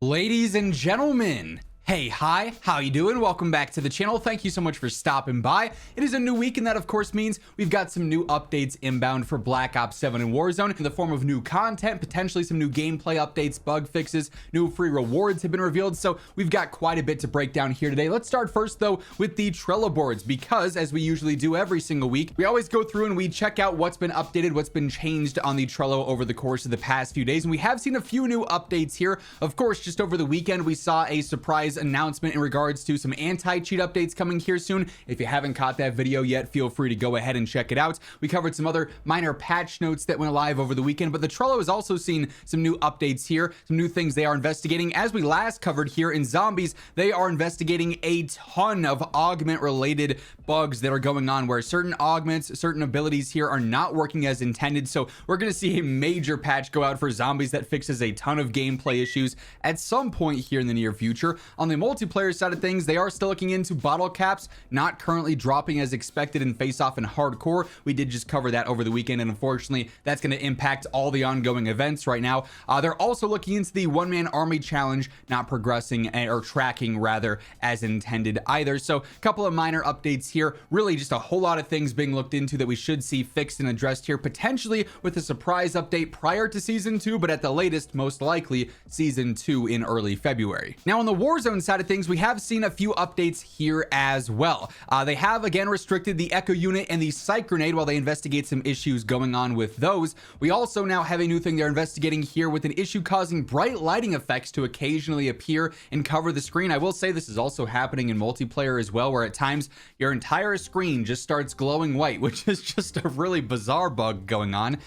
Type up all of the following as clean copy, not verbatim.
Ladies and gentlemen, hey, hi, how you doing? Welcome back to the channel. Thank you so much for stopping by. It is a new week, and that of course means we've got some new updates inbound for Black Ops 7 and Warzone in the form of new content, potentially some new gameplay updates, bug fixes, new free rewards have been revealed. So we've got quite a bit to break down here today. Let's start first though with the Trello boards, because as we usually do every single week, we always go through and we check out what's been updated, what's been changed on the Trello over the course of the past few days. And we have seen a few new updates here. Of course, just over the weekend, we saw a surprise announcement in regards to some anti-cheat updates coming here soon. If you haven't caught that video yet, feel free to go ahead and check it out. We covered some other minor patch notes that went live over the weekend, but the Trello has also seen some new updates here, some new things they are investigating. As we last covered here in Zombies, they are investigating a ton of augment related bugs that are going on where certain augments, certain abilities here are not working as intended. So we're going to see a major patch go out for Zombies that fixes a ton of gameplay issues at some point here in the near future. On the multiplayer side of things, they are still looking into bottle caps not currently dropping as expected in face-off and hardcore. We did just cover that over the weekend, and unfortunately that's going to impact all the ongoing events right now. They're also looking into the one-man army challenge not progressing, or tracking rather, as intended either. So a couple of minor updates here, really just a whole lot of things being looked into that we should see fixed and addressed here, potentially with a surprise update prior to season 2, but at the latest most likely season 2 in early February. Now on the Warzone side of things, we have seen a few updates here as well. They have again restricted the Echo unit and the Psych Grenade while they investigate some issues going on with those. We also now have a new thing they're investigating here with an issue causing bright lighting effects to occasionally appear and cover the screen. I will say this is also happening in multiplayer as well, where at times your entire screen just starts glowing white, which is just a really bizarre bug going on.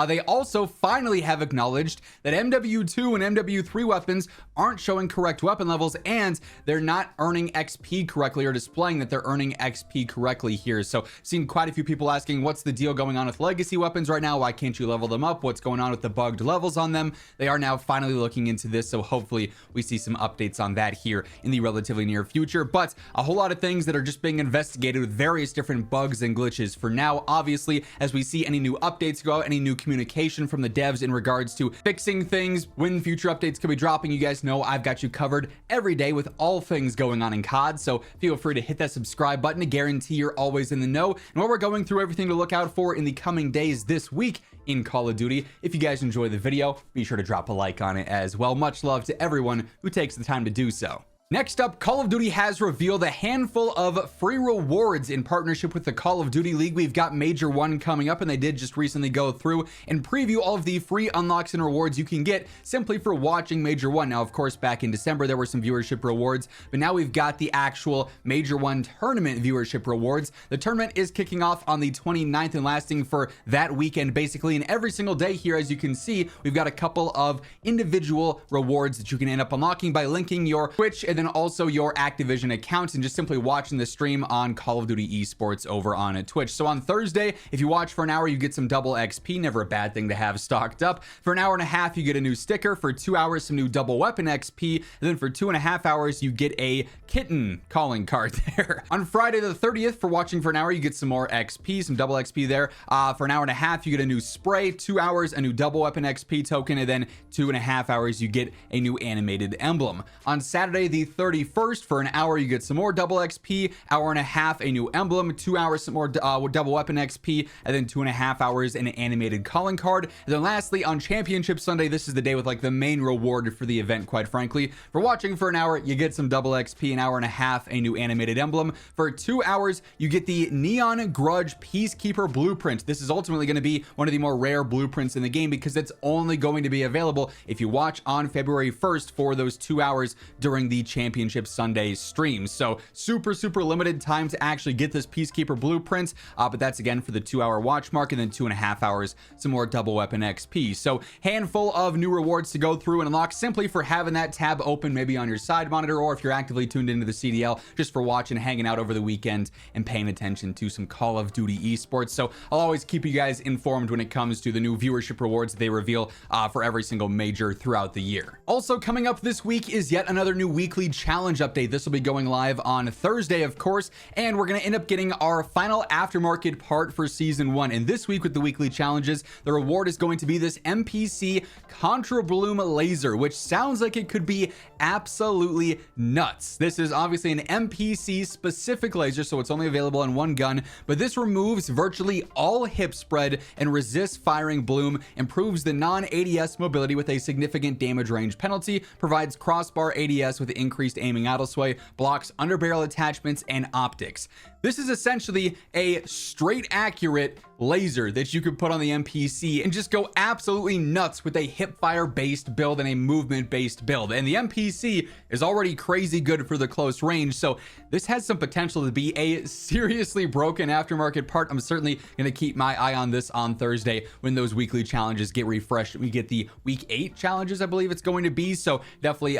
They also finally have acknowledged that MW2 and MW3 weapons aren't showing correct weapon levels, and they're not earning XP correctly or displaying that they're earning XP correctly here. So seen quite a few people asking what's the deal going on with legacy weapons right now, why can't you level them up, what's going on with the bugged levels on them. They are now finally looking into this, so hopefully we see some updates on that here in the relatively near future. But a whole lot of things that are just being investigated with various different bugs and glitches for now. Obviously, as we see any new updates go out, any new communication from the devs in regards to fixing things, when future updates could be dropping, you guys know I've got you covered every day with all things going on in COD, so feel free to hit that subscribe button to guarantee you're always in the know. And while we're going through everything to look out for in the coming days this week in Call of Duty, if you guys enjoy the video, be sure to drop a like on it as well. Much love to everyone who takes the time to do so. Next up, Call of Duty has revealed a handful of free rewards in partnership with the Call of Duty League. We've got Major 1 coming up, and they did just recently go through and preview all of the free unlocks and rewards you can get simply for watching Major 1. Now, of course, back in December, there were some viewership rewards, but now we've got the actual Major 1 tournament viewership rewards. The tournament is kicking off on the 29th and lasting for that weekend, basically, and every single day here, as you can see, we've got a couple of individual rewards that you can end up unlocking by linking your Twitch and then also your Activision account and just simply watching the stream on Call of Duty Esports over on Twitch. So on Thursday, if you watch for an hour, you get some double XP, never a bad thing to have stocked up. For an hour and a half, you get a new sticker. For 2 hours, some new double weapon XP. And then for 2.5 hours, you get a kitten calling card there. On Friday the 30th, for watching for an hour, you get some more XP, some double XP there. For an hour and a half, you get a new spray. 2 hours, a new double weapon XP token, and then 2.5 hours, you get a new animated emblem. On Saturday the 31st, for an hour, you get some more double XP, hour and a half, a new emblem, 2 hours, some more double weapon XP, and then 2.5 hours, an animated calling card. And then lastly, on Championship Sunday, this is the day with like the main reward for the event, quite frankly. For watching for an hour, you get some double XP, an hour and a half, a new animated emblem. For 2 hours, you get the Neon Grudge Peacekeeper Blueprint. This is ultimately going to be one of the more rare blueprints in the game because it's only going to be available if you watch on February 1st for those 2 hours during the Championship Sunday streams. So super limited time to actually get this Peacekeeper Blueprint, but that's again for the 2 hour watch mark, and then 2.5 hours some more double weapon XP. So handful of new rewards to go through and unlock simply for having that tab open maybe on your side monitor, or if you're actively tuned into the CDL just for watching, hanging out over the weekend and paying attention to some Call of Duty Esports. So I'll always keep you guys informed when it comes to the new viewership rewards they reveal for every single major throughout the year. Also coming up this week is yet another new weekly challenge update. This will be going live on Thursday, of course, and we're going to end up getting our final aftermarket part for season 1. And this week with the weekly challenges, the reward is going to be this NPC Contra Bloom laser, which sounds like it could be absolutely nuts. This is obviously an NPC specific laser, so it's only available on one gun, but this removes virtually all hip spread and resists firing bloom, improves the non-ADS mobility with a significant damage range penalty, provides crossbar ADS with increased aiming idle sway, blocks underbarrel attachments and optics. This is essentially a straight accurate laser that you could put on the NPC and just go absolutely nuts with a hipfire based build and a movement based build. And the NPC is already crazy good for the close range, so this has some potential to be a seriously broken aftermarket part. I'm certainly going to keep my eye on this on Thursday when those weekly challenges get refreshed. We get the week 8 challenges, I believe it's going to be, so definitely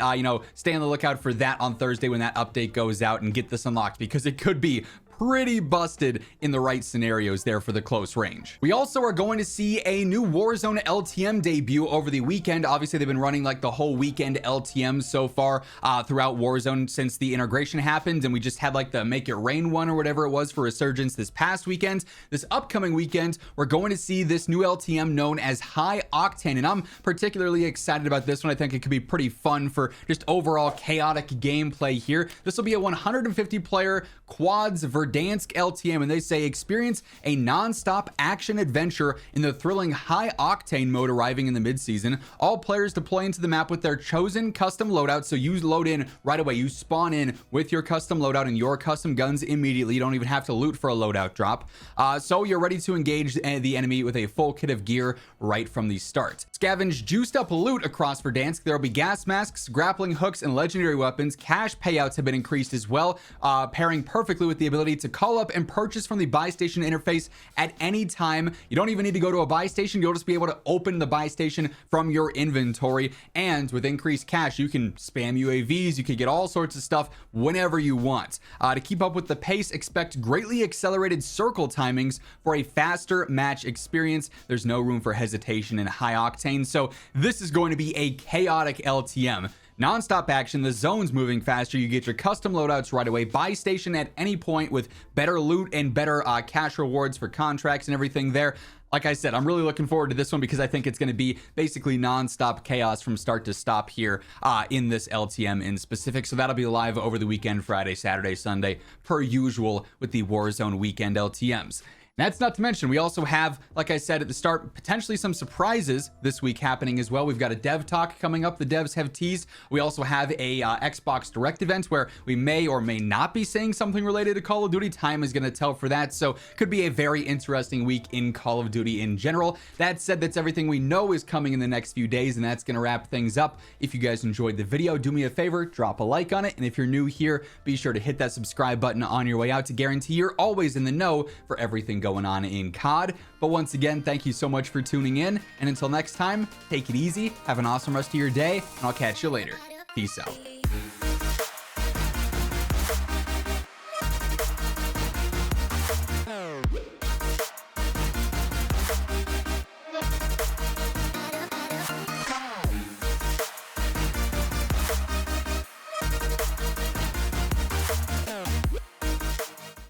stay on the lookout for that on Thursday when that update goes out and get this unlocked, because it could be pretty busted in the right scenarios there for the close range. We also are going to see a new Warzone LTM debut over the weekend. Obviously, they've been running like the whole weekend LTM so far throughout Warzone since the integration happened, and we just had like the Make It Rain one or whatever it was for Resurgence this past weekend. This upcoming weekend, we're going to see this new LTM known as High Octane, and I'm particularly excited about this one. I think it could be pretty fun for just overall chaotic gameplay here. This will be a 150 player quads Verdansk LTM, and they say experience a non-stop action adventure in the thrilling High Octane mode arriving in the mid-season. All players deploy into the map with their chosen custom loadout, so you load in right away. You spawn in with your custom loadout and your custom guns immediately. You don't even have to loot for a loadout drop. So you're ready to engage the enemy with a full kit of gear right from the start. Scavenge juiced up loot across Verdansk. There will be gas masks, grappling hooks, and legendary weapons. Cash payouts have been increased as well, pairing perfectly with the ability to call up and purchase from the buy station interface at any time. You don't even need to go to a buy station. You'll just be able to open the buy station from your inventory, and with increased cash you can spam UAVs. You can get all sorts of stuff whenever you want. To keep up with the pace, expect greatly accelerated circle timings for a faster match experience. There's no room for hesitation in High Octane, so this is going to be a chaotic LTM. Non-stop action, the zone's moving faster, you get your custom loadouts right away, buy station at any point with better loot and better cash rewards for contracts and everything there. Like I said, I'm really looking forward to this one because I think it's going to be basically non-stop chaos from start to stop here in this LTM in specific. So that'll be live over the weekend, Friday, Saturday, Sunday, per usual with the Warzone weekend LTMs. That's not to mention, we also have, like I said at the start, potentially some surprises this week happening as well. We've got a dev talk coming up. The devs have teased. We also have a Xbox Direct event where we may or may not be saying something related to Call of Duty. Time is going to tell for that. So could be a very interesting week in Call of Duty in general. That said, that's everything we know is coming in the next few days, and that's going to wrap things up. If you guys enjoyed the video, do me a favor, drop a like on it. And if you're new here, be sure to hit that subscribe button on your way out to guarantee you're always in the know for everything going on in COD. But once again, thank you so much for tuning in, and until next time, take it easy, have an awesome rest of your day, and I'll catch you later. Peace out.